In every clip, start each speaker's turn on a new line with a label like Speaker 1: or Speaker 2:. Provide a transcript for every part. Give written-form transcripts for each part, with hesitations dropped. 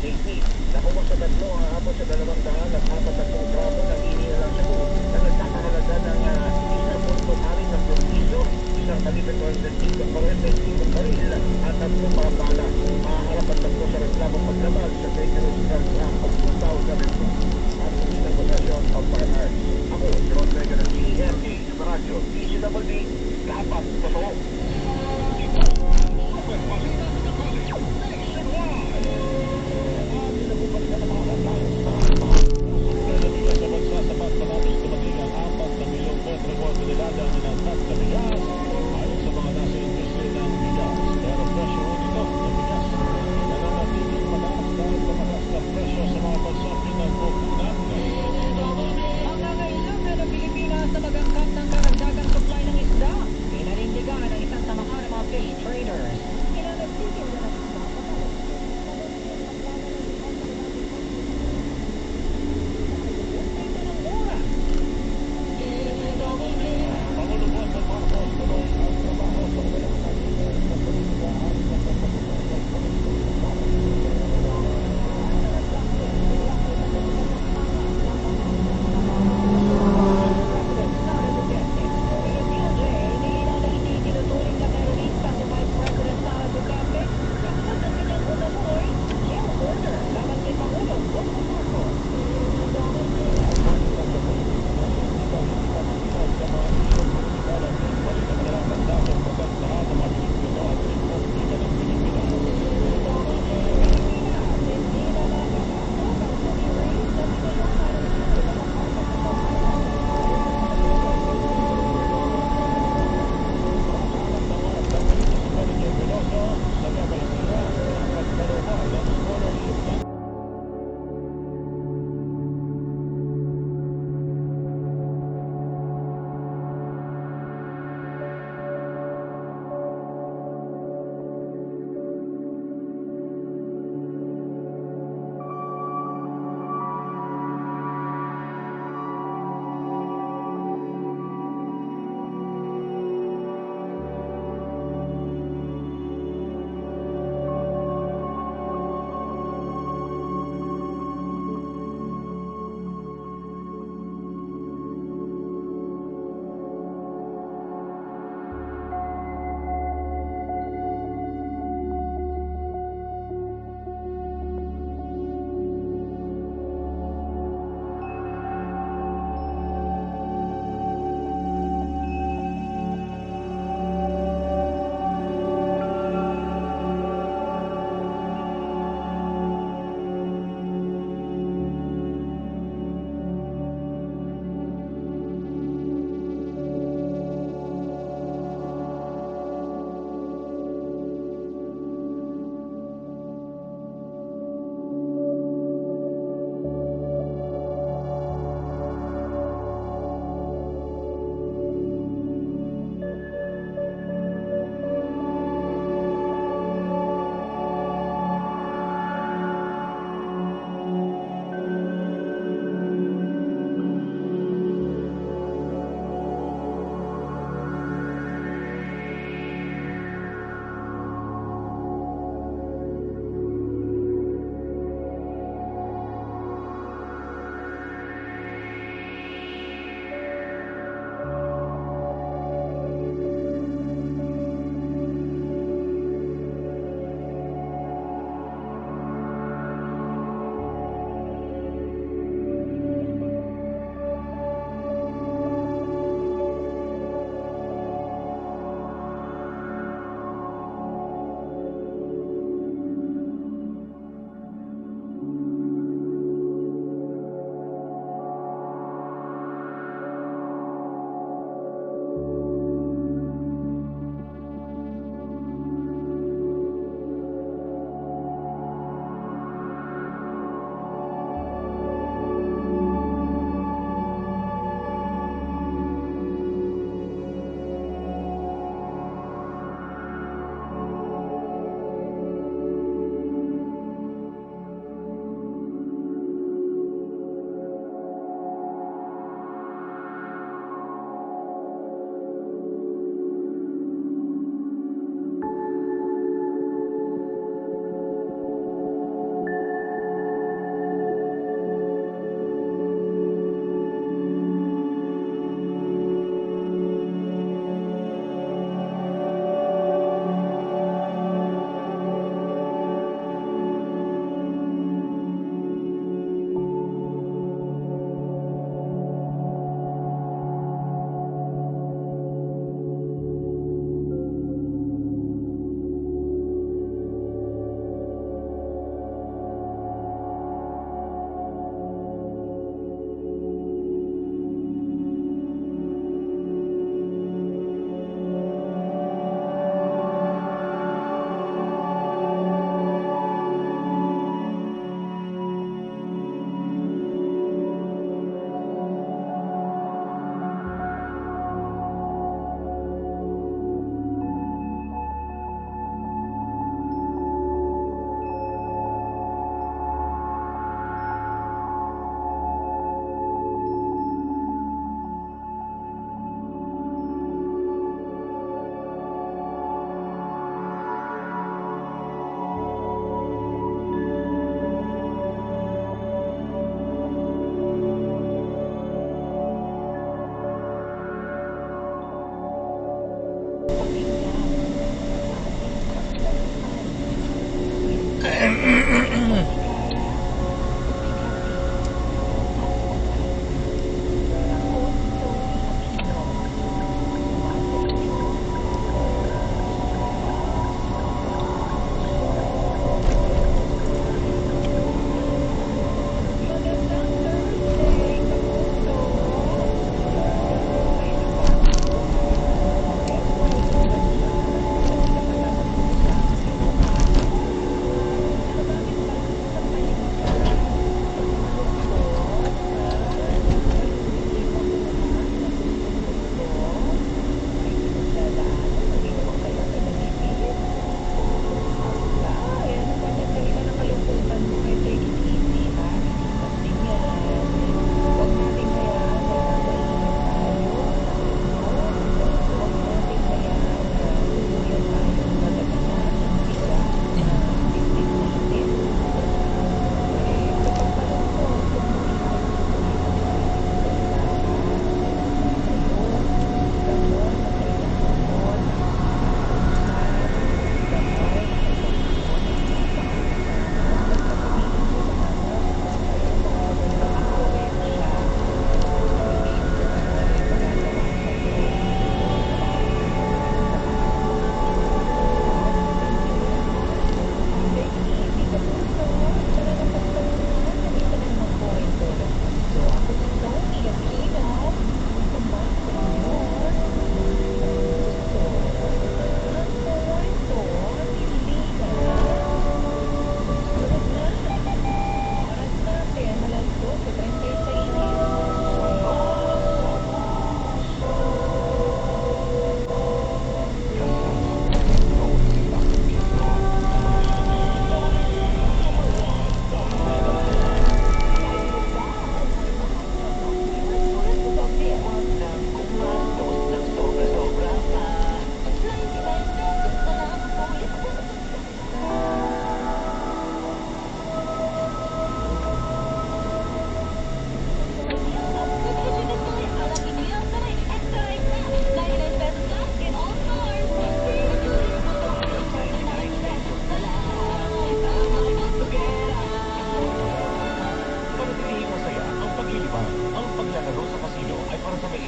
Speaker 1: 180. Nakuha sa 3, aabot sa 240 gramo ng inihalang sabu na nagkakahalaga ng 1.6 na piso, isang kalibre 45 baril at 3 mga bala. Maharap ang 3 sa reklamong paglabag sa Dangerous Drugs Act of 2002 at Criminal Possession of Firearms. Ako, si Ron Vega ng CERD, sa radyo, DCWD, dapat totoo.
Speaker 2: Pangangailangan ng Pilipinas sa magangkat ng karagdagang supply ng isda. Pinanindigan ng isang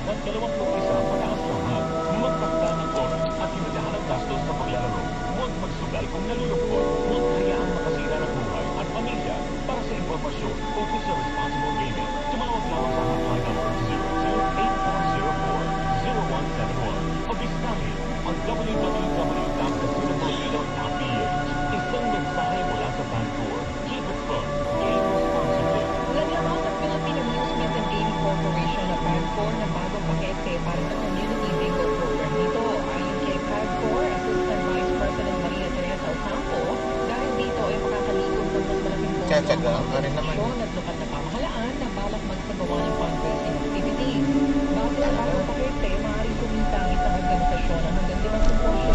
Speaker 2: Basihan 21 pataas lahat. Magtakda ng oras at limitahan ang gastos sa paglalaro. Huwag magsugal kung nalulungkot. Huwag hayaang makasira ng buhay at pamilya. Para sa impormasyon, focus sa responsible gaming. Tumawag lamang sa hotline number 02-8404-0171 o bisitahin ang www.casinofilipino.ph. Isang mensahe mula sa Pancor. Keep it fun. Game responsibly.
Speaker 3: Naglaman ang Philippine Amusement and Gaming Corporation ng PAGCOR ng bagong pakete para sa Community Bingo Program nito. Ayon kay PAGCOR, Assistant Vice President Maria Teresa Ocampo, dahil dito ay makakalikom ng mas malaking pondo ang
Speaker 4: Tsatsaga
Speaker 3: mga
Speaker 4: ka rin naman.
Speaker 3: organisasyon at lokal na pamahalaan na balak magsagawa ng fundraising activities. Base sa bagong pakete, maaaring kumita ang isang organisasyon ng hanggang 5%